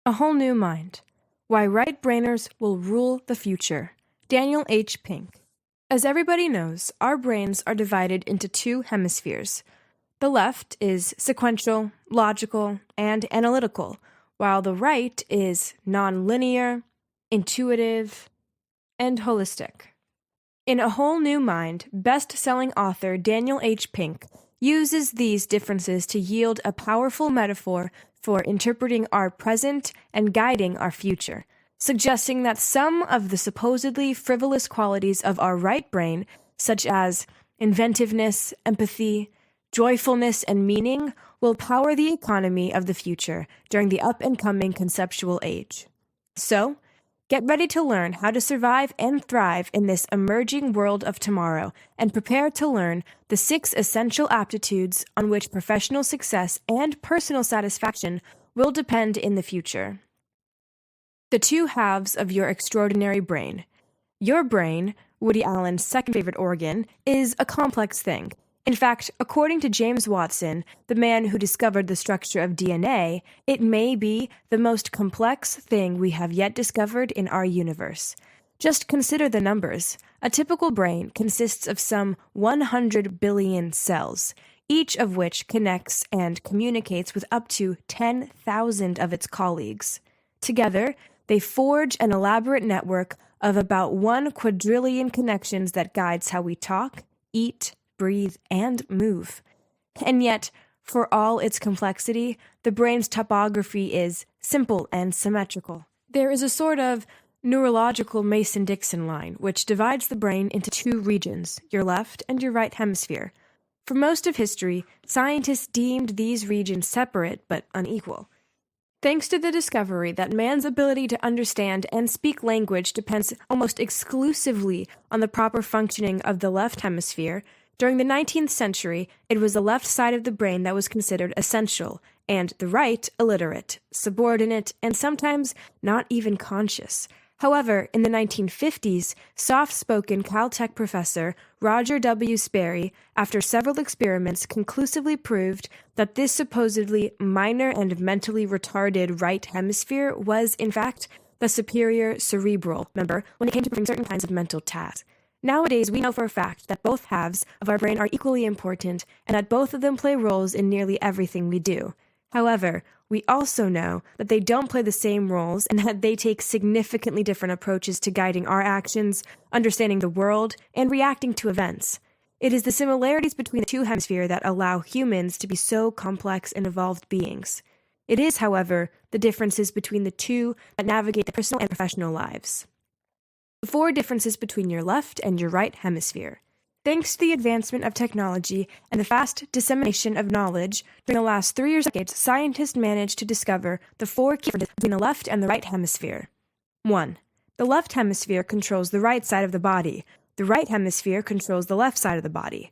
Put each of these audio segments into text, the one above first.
A Whole New Mind. Why Right-Brainers Will Rule the Future. Daniel H. Pink. As everybody knows, our brains are divided into two hemispheres. The left is sequential, logical, and analytical, while the right is non-linear, intuitive, and holistic. In A Whole New Mind, best-selling author Daniel H. Pink uses these differences to yield a powerful metaphor for interpreting our present and guiding our future, suggesting that some of the supposedly frivolous qualities of our right brain, such as inventiveness, empathy, joyfulness, and meaning, will power the economy of the future during the up-and-coming conceptual age. So, get ready to learn how to survive and thrive in this emerging world of tomorrow, and prepare to learn the 6 essential aptitudes on which professional success and personal satisfaction will depend in the future. The two halves of your extraordinary brain. Your brain, Woody Allen's second favorite organ, is a complex thing. In fact, according to James Watson, the man who discovered the structure of DNA, it may be the most complex thing we have yet discovered in our universe. Just consider the numbers. A typical brain consists of some 100 billion cells, each of which connects and communicates with up to 10,000 of its colleagues. Together, they forge an elaborate network of about 1 quadrillion connections that guides how we talk, eat, breathe, and move. And yet, for all its complexity, the brain's topography is simple and symmetrical. There is a sort of neurological Mason-Dixon line, which divides the brain into 2 regions, your left and your right hemisphere. For most of history, scientists deemed these regions separate but unequal. Thanks to the discovery that man's ability to understand and speak language depends almost exclusively on the proper functioning of the left hemisphere, during the 19th century, it was the left side of the brain that was considered essential, and the right illiterate, subordinate, and sometimes not even conscious. However, in the 1950s, soft-spoken Caltech professor Roger W. Sperry, after several experiments, conclusively proved that this supposedly minor and mentally retarded right hemisphere was, in fact, the superior cerebral member when it came to performing certain kinds of mental tasks. Nowadays, we know for a fact that both halves of our brain are equally important and that both of them play roles in nearly everything we do. However, we also know that they don't play the same roles and that they take significantly different approaches to guiding our actions, understanding the world, and reacting to events. It is the similarities between the two hemispheres that allow humans to be so complex and evolved beings. It is, however, the differences between the two that navigate the personal and professional lives. The 4 differences between your left and your right hemisphere. Thanks to the advancement of technology and the fast dissemination of knowledge, during the last 3 or so decades, scientists managed to discover the 4 key differences between the left and the right hemisphere. 1. The left hemisphere controls the right side of the body. The right hemisphere controls the left side of the body.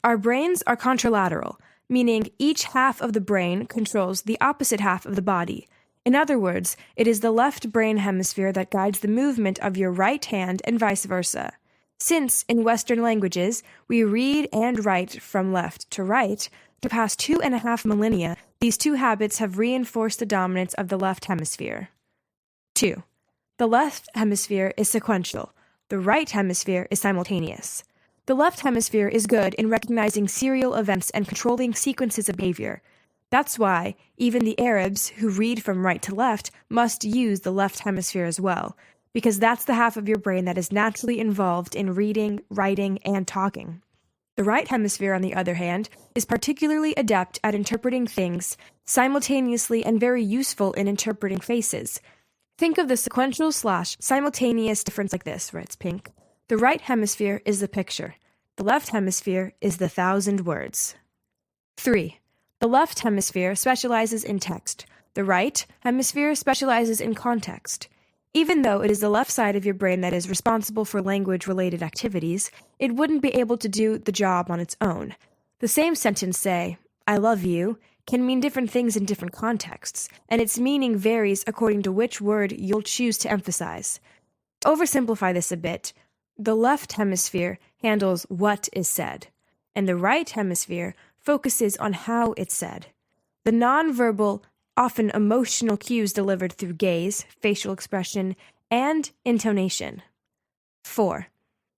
Our brains are contralateral, meaning each half of the brain controls the opposite half of the body. In other words, it is the left brain hemisphere that guides the movement of your right hand and vice versa. Since, in Western languages, we read and write from left to right, for the past 2.5 millennia, these 2 habits have reinforced the dominance of the left hemisphere. 2. The left hemisphere is sequential. The right hemisphere is simultaneous. The left hemisphere is good in recognizing serial events and controlling sequences of behavior. That's why even the Arabs who read from right to left must use the left hemisphere as well, because that's the half of your brain that is naturally involved in reading, writing, and talking. The right hemisphere, on the other hand, is particularly adept at interpreting things simultaneously and very useful in interpreting faces. Think of the sequential/simultaneous difference like this, writes Pink. The right hemisphere is the picture. The left hemisphere is the 1,000 words. 3. The left hemisphere specializes in text. The right hemisphere specializes in context. Even though it is the left side of your brain that is responsible for language-related activities, it wouldn't be able to do the job on its own. The same sentence, say, "I love you," can mean different things in different contexts, and its meaning varies according to which word you'll choose to emphasize. To oversimplify this a bit, the left hemisphere handles what is said, and the right hemisphere focuses on how it's said. The nonverbal often emotional cues delivered through gaze, facial expression, and intonation. 4.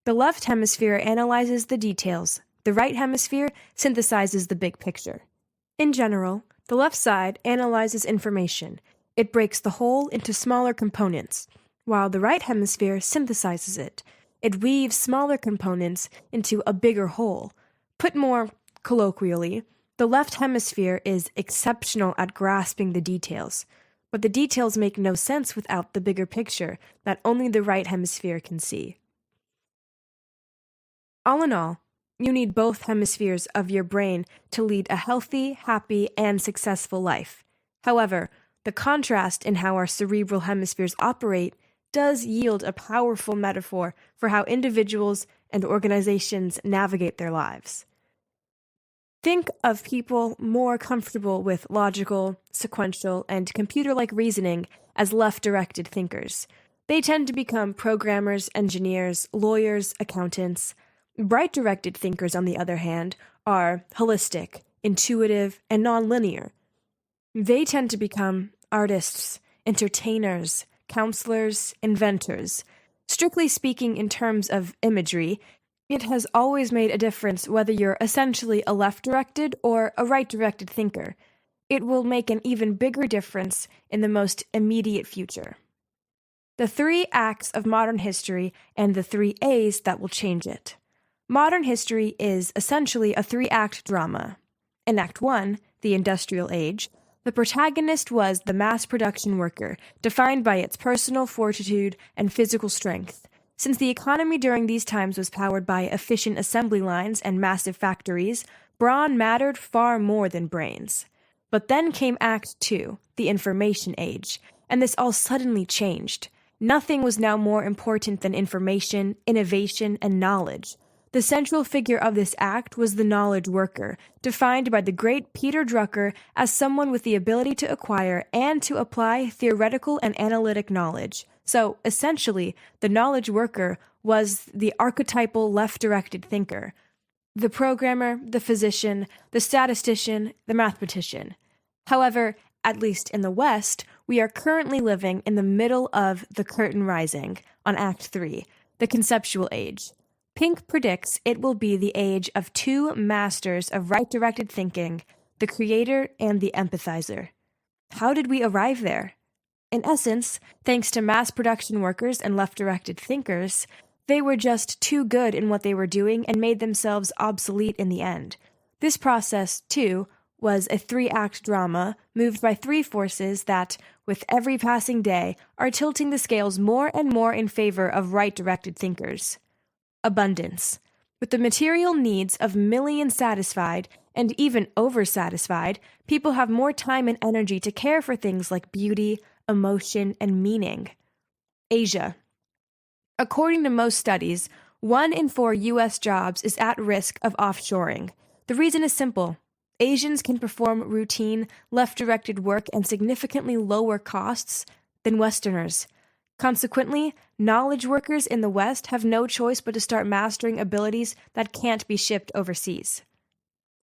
The left hemisphere analyzes the details. The right hemisphere synthesizes the big picture. In general, the left side analyzes information. It breaks the whole into smaller components, while the right hemisphere synthesizes it. It weaves smaller components into a bigger whole. Put more colloquially, the left hemisphere is exceptional at grasping the details, but the details make no sense without the bigger picture that only the right hemisphere can see. All in all, you need both hemispheres of your brain to lead a healthy, happy, and successful life. However, the contrast in how our cerebral hemispheres operate does yield a powerful metaphor for how individuals and organizations navigate their lives. Think of people more comfortable with logical, sequential, and computer-like reasoning as left-directed thinkers. They tend to become programmers, engineers, lawyers, accountants. Right-directed thinkers, on the other hand, are holistic, intuitive, and nonlinear. They tend to become artists, entertainers, counselors, inventors. Strictly speaking, in terms of imagery, it has always made a difference whether you're essentially a left-directed or a right-directed thinker. It will make an even bigger difference in the most immediate future. The 3 acts of modern history and the 3 A's that will change it. Modern history is essentially a 3-act drama. In Act 1, the Industrial Age, the protagonist was the mass production worker, defined by its personal fortitude and physical strength. Since the economy during these times was powered by efficient assembly lines and massive factories, brawn mattered far more than brains. But then came Act 2, the Information Age, and this all suddenly changed. Nothing was now more important than information, innovation, and knowledge. The central figure of this act was the knowledge worker, defined by the great Peter Drucker as someone with the ability to acquire and to apply theoretical and analytic knowledge. So, essentially, the knowledge worker was the archetypal left-directed thinker. The programmer, the physician, the statistician, the mathematician. However, at least in the West, we are currently living in the middle of the curtain rising on Act 3, the conceptual age. Pink predicts it will be the age of 2 masters of right-directed thinking, the creator and the empathizer. How did we arrive there? In essence, thanks to mass production workers and left-directed thinkers, they were just too good in what they were doing and made themselves obsolete in the end. This process, too, was a 3-act drama moved by 3 forces that, with every passing day, are tilting the scales more and more in favor of right-directed thinkers. Abundance. With the material needs of millions satisfied, and even oversatisfied, people have more time and energy to care for things like beauty, emotion, and meaning. Asia. According to most studies, 1 in 4 U.S. jobs is at risk of offshoring. The reason is simple. Asians can perform routine, left-directed work and significantly lower costs than Westerners. Consequently, knowledge workers in the West have no choice but to start mastering abilities that can't be shipped overseas.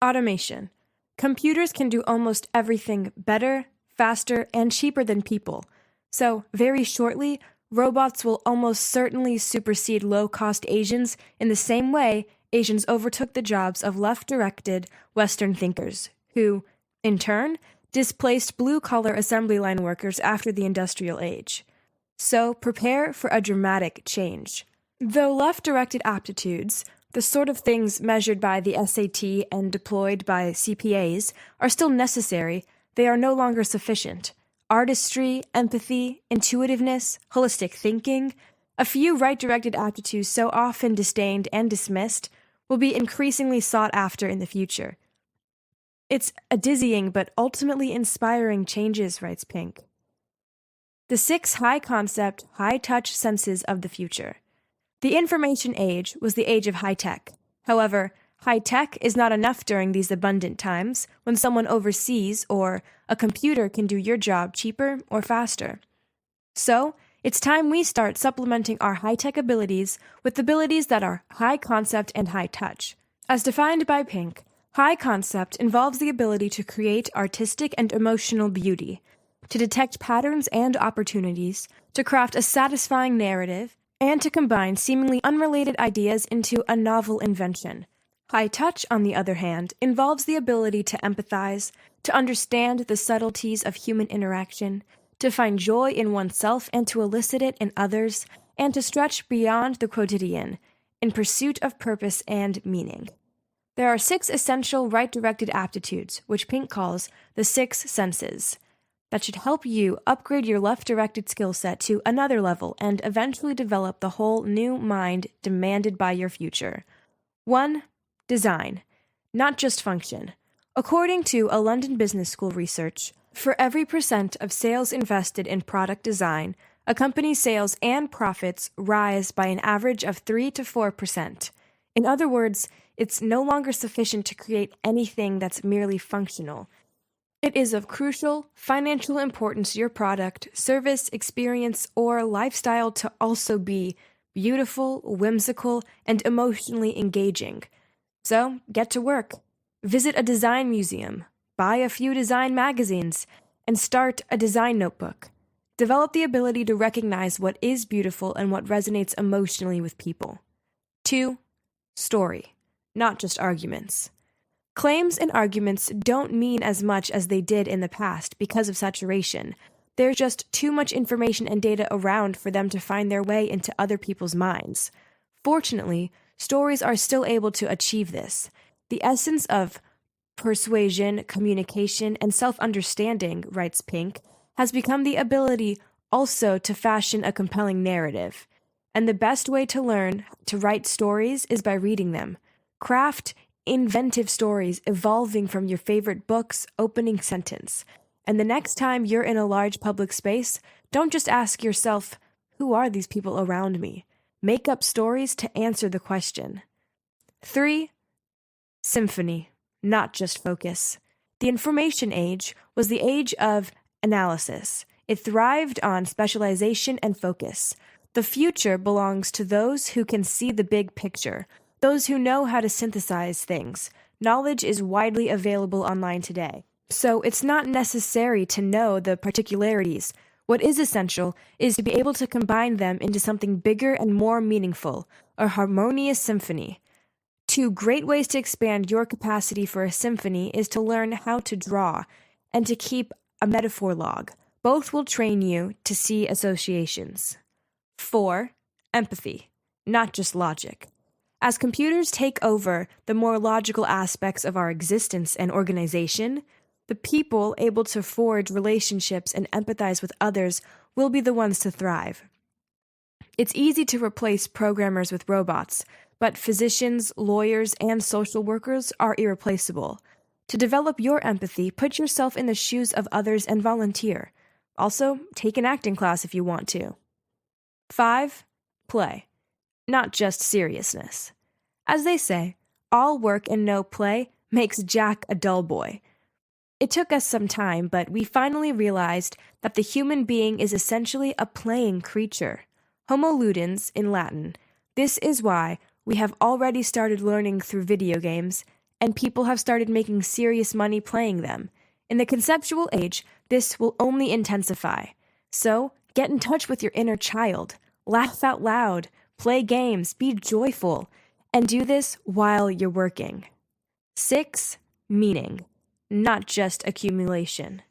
Automation. Computers can do almost everything better, faster, and cheaper than people. So, very shortly, robots will almost certainly supersede low-cost Asians in the same way Asians overtook the jobs of left-directed Western thinkers, who, in turn, displaced blue-collar assembly line workers after the Industrial Age. So prepare for a dramatic change. Though left-directed aptitudes, the sort of things measured by the SAT and deployed by CPAs, are still necessary, they are no longer sufficient. Artistry, empathy, intuitiveness, holistic thinking, a few right-directed aptitudes so often disdained and dismissed, will be increasingly sought after in the future. It's a dizzying but ultimately inspiring changes, writes Pink. The 6 high-concept, high-touch senses of the future. The information age was the age of high-tech. However, high-tech is not enough during these abundant times when someone overseas or a computer can do your job cheaper or faster. So, it's time we start supplementing our high-tech abilities with abilities that are high-concept and high-touch. As defined by Pink, High concept involves the ability to create artistic and emotional beauty, to detect patterns and opportunities, to craft a satisfying narrative, and to combine seemingly unrelated ideas into a novel invention. High touch, on the other hand, involves the ability to empathize, to understand the subtleties of human interaction, to find joy in oneself and to elicit it in others, and to stretch beyond the quotidian in pursuit of purpose and meaning. There are 6 essential right-directed aptitudes, which Pink calls the 6 senses, that should help you upgrade your left-directed skill set to another level and eventually develop the whole new mind demanded by your future. 1. Design, not just function. According to a London Business School research, for every % of sales invested in product design, a company's sales and profits rise by an average of 3 to 4%. In other words, it's no longer sufficient to create anything that's merely functional. It is of crucial financial importance to your product, service, experience, or lifestyle to also be beautiful, whimsical, and emotionally engaging. So, get to work. Visit a design museum, buy a few design magazines, and start a design notebook. Develop the ability to recognize what is beautiful and what resonates emotionally with people. 2. Story, not just arguments. Claims and arguments don't mean as much as they did in the past because of saturation. There's just too much information and data around for them to find their way into other people's minds. Fortunately, stories are still able to achieve this. The essence of persuasion, communication, and self-understanding, writes Pink, has become the ability also to fashion a compelling narrative. And the best way to learn to write stories is by reading them. Craft inventive stories evolving from your favorite book's opening sentence. And the next time you're in a large public space, don't just ask yourself, who are these people around me? Make up stories to answer the question. 3. Symphony, not just focus. The information age was the age of analysis. It thrived on specialization and focus. The future belongs to those who can see the big picture, those who know how to synthesize things. Knowledge is widely available online today, so it's not necessary to know the particularities. What is essential is to be able to combine them into something bigger and more meaningful, a harmonious symphony. 2 great ways to expand your capacity for a symphony is to learn how to draw and to keep a metaphor log. Both will train you to see associations. 4. Empathy, not just logic. As computers take over the more logical aspects of our existence and organization, the people able to forge relationships and empathize with others will be the ones to thrive. It's easy to replace programmers with robots, but physicians, lawyers, and social workers are irreplaceable. To develop your empathy, put yourself in the shoes of others and volunteer. Also, take an acting class if you want to. 5. Play, not just seriousness. As they say, all work and no play makes Jack a dull boy. It took us some time, but we finally realized that the human being is essentially a playing creature. Homo ludens in Latin. This is why we have already started learning through video games, and people have started making serious money playing them. In the conceptual age, this will only intensify. So, get in touch with your inner child. Laugh out loud. Play games. Be joyful. And do this while you're working. 6. Meaning, not just accumulation.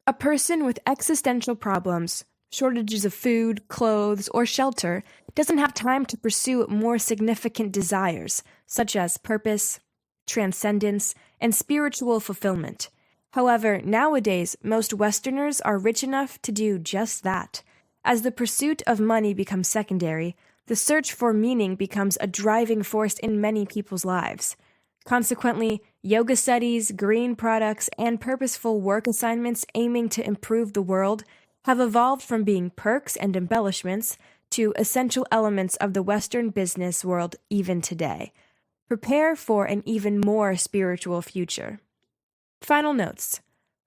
A person with existential problems, shortages of food, clothes, or shelter, doesn't have time to pursue more significant desires, such as purpose, transcendence, and spiritual fulfillment. However, nowadays, most Westerners are rich enough to do just that. As the pursuit of money becomes secondary, the search for meaning becomes a driving force in many people's lives. Consequently, yoga studies, green products, and purposeful work assignments aiming to improve the world have evolved from being perks and embellishments to essential elements of the Western business world even today. Prepare for an even more spiritual future. Final notes.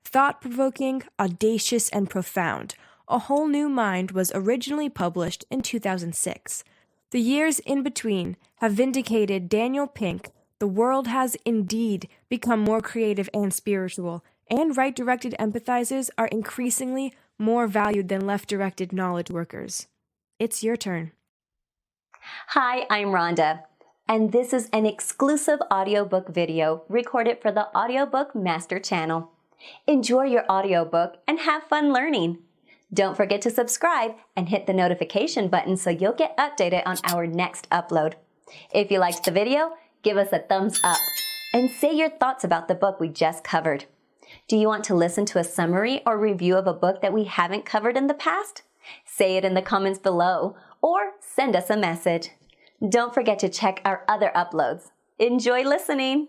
Thought-provoking, audacious, and profound. A Whole New Mind was originally published in 2006. The years in between have vindicated Daniel Pink, the the world has indeed become more creative and spiritual, and right-directed empathizers are increasingly more valued than left-directed knowledge workers. It's your turn. Hi, I'm Rhonda, and this is an exclusive audiobook video recorded for the Audiobook Master Channel. Enjoy your audiobook and have fun learning. Don't forget to subscribe and hit the notification button so you'll get updated on our next upload. If you liked the video, give us a thumbs up and say your thoughts about the book we just covered. Do you want to listen to a summary or review of a book that we haven't covered in the past? Say it in the comments below or send us a message. Don't forget to check our other uploads. Enjoy listening!